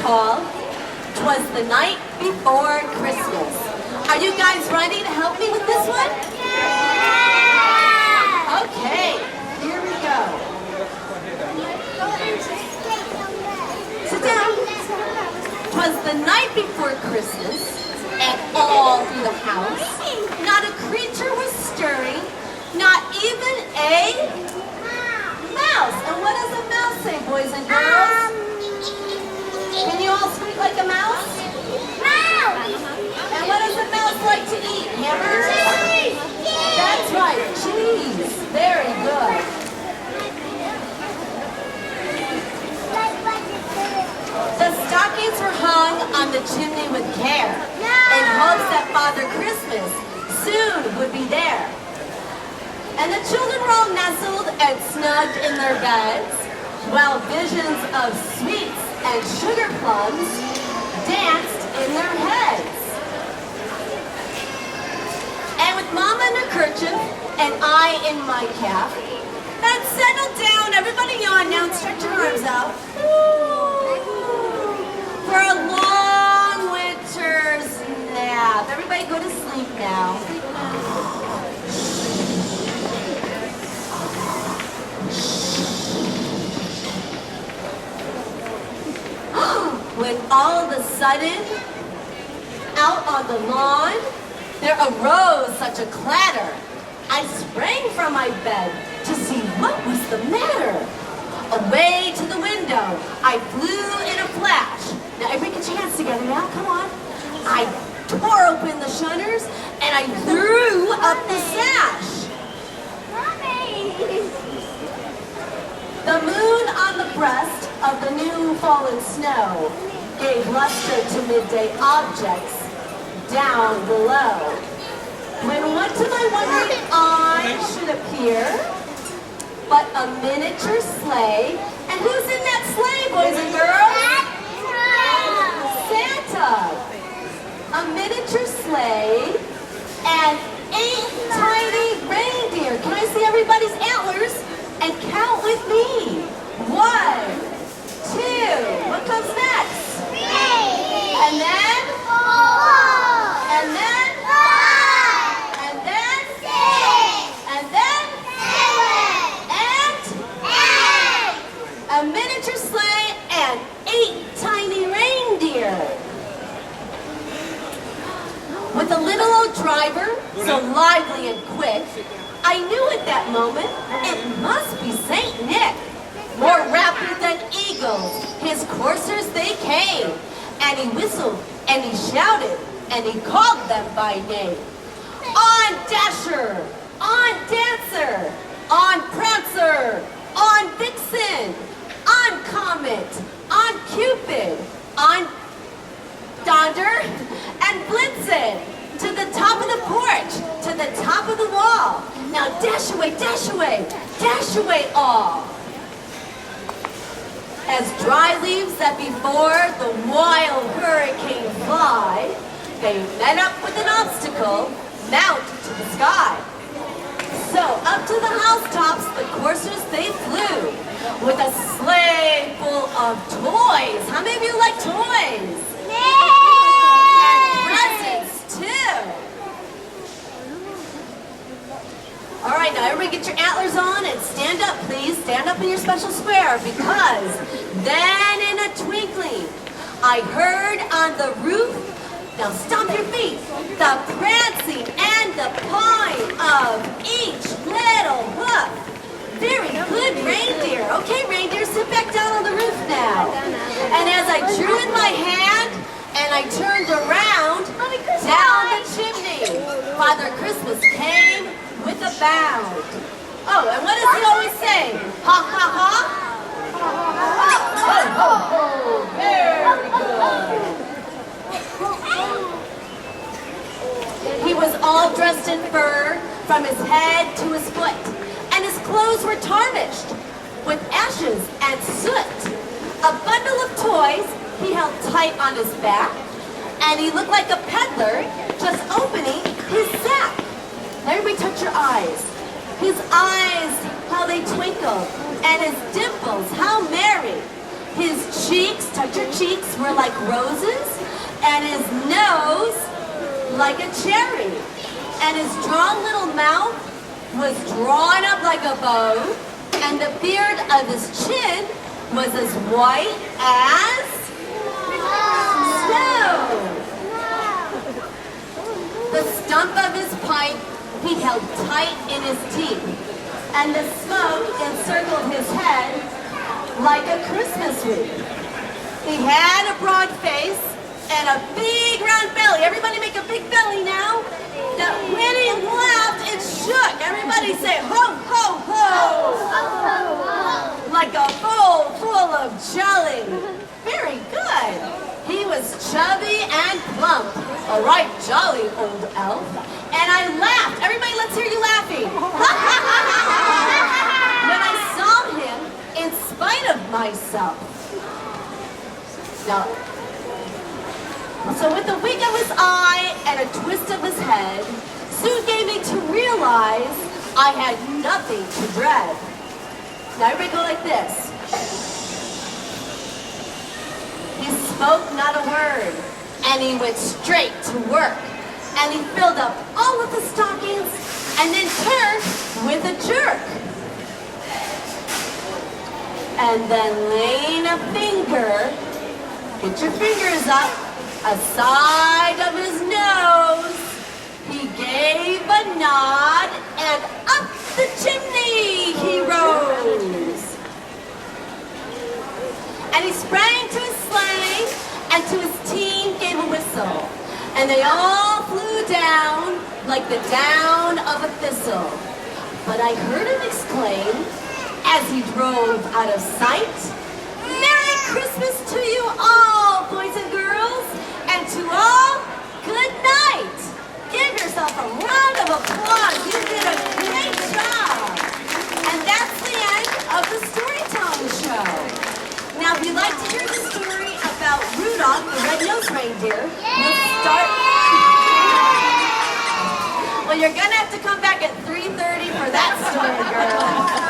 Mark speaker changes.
Speaker 1: called "'Twas the Night Before Christmas." Are you guys ready to help me with this one? Yeah! Okay, here we go. Sit down. 'Twas the night before Christmas, and all through the house, not a creature was stirring, not even a mouse. And what does a mouse say, boys and girls? Can you all speak like a mouse? Mouse! And what does a mouse like to eat? Hamburgers? Cheese! That's right, cheese. Very good. The stockings were hung on the chimney with care, in hopes that Father Christmas soon would be there. And the children were all nestled and snugged in their beds, while visions of sweets and sugar plums danced in their heads. And with Mama in her kerchief and I in my cap, and settle down, everybody yawn now and stretch your arms out. For a long winter's nap. Everybody go to sleep now. When all of a sudden, out on the lawn, there arose such a clatter. I sprang from my bed to see what was the matter. Away to the window, I flew in a flash. Now everybody get your hands together now, come on. I tore open the shutters and I threw up the sash. The moon on the breast of the new fallen snow gave luster to midday objects down below. When what to my wondering eye should appear but a miniature sleigh. And who's in that sleigh, boys and girls? Santa. A miniature sleigh and 8 tiny reindeer. Can I see everybody's antlers? And count with me. 1, 2. What comes next? 3. And then? 4. And then? 5. And then? 6. And then? 7. And? 8. A miniature sleigh and 8 tiny reindeer. With a little old driver, so lively and quick, I knew at that moment it must be Saint Nick. More rapid than eagles, his coursers they came, and he whistled and he shouted and he called them by name. On Dasher, on Dancer, on Prancer, on Vixen, on Comet, on Cupid, on Donder and Blitzen, to the top of the porch, to the top of the wall. Now dash away, all. As dry leaves that before the wild hurricane fly, they met up with an obstacle, mount to the sky. So up to the housetops the coursers they flew, with a sleigh full of toys. How many of you like toys? And presents too. All right, now everybody get your antlers on and stand up, please. Stand up in your special square, because then in a twinkling, I heard on the roof, now stomp your feet, the prancing and the pawing of each little hoof. Very good, reindeer. Okay, reindeer, sit back down on the roof now. And as I drew in my hand and I turned around, down the chimney, Father Christmas came with a bound. Oh, and what does he always say? Ha, ha, ha? Ho, ho, ho. Very good. He was all dressed in fur from his head to his foot, and his clothes were tarnished with ashes and soot. A bundle of toys he held tight on his back, and he looked like a peddler just opening his sack. Everybody touch your eyes. His eyes, how they twinkle, and his dimples, how merry. His cheeks, touch your cheeks, were like roses, and his nose like a cherry. And his drawn little mouth was drawn up like a bow, and the beard of his chin was as white as snow. The stump of his pipe he held tight in his teeth, and the smoke encircled his head like a Christmas wreath. He had a broad face and a big round belly. Everybody make a big belly now. Now when he laughed, it shook. Everybody say ho, ho, ho. Like a bowl full of jelly. Very good. He was chubby and plump. A right jolly old elf. And I laughed. Everybody, let's hear you laughing. When I saw him, in spite of myself. Now, so with a wink of his eye and a twist of his head, soon gave me to realize I had nothing to dread. Now everybody go like this. He spoke not a word, and he went straight to work. And he filled up all of the stockings, and then turned with a jerk. And then laying a finger, get your fingers up, aside of his nose, he gave a nod, and up the chimney he rose. And he sprang to his sleigh, and to his team gave a whistle. And they all flew down like the down of a thistle. But I heard him exclaim, as he drove out of sight, Merry Christmas to you all, boys and girls, and to all, good night. Give yourself a round of applause. You did a great job. And that's the end of the storytelling show. Now, if you'd like to hear the story about Rudolph the Red-Nosed Reindeer, we'll start. Well, you're going to have to come back at 3:30 for that story, girl.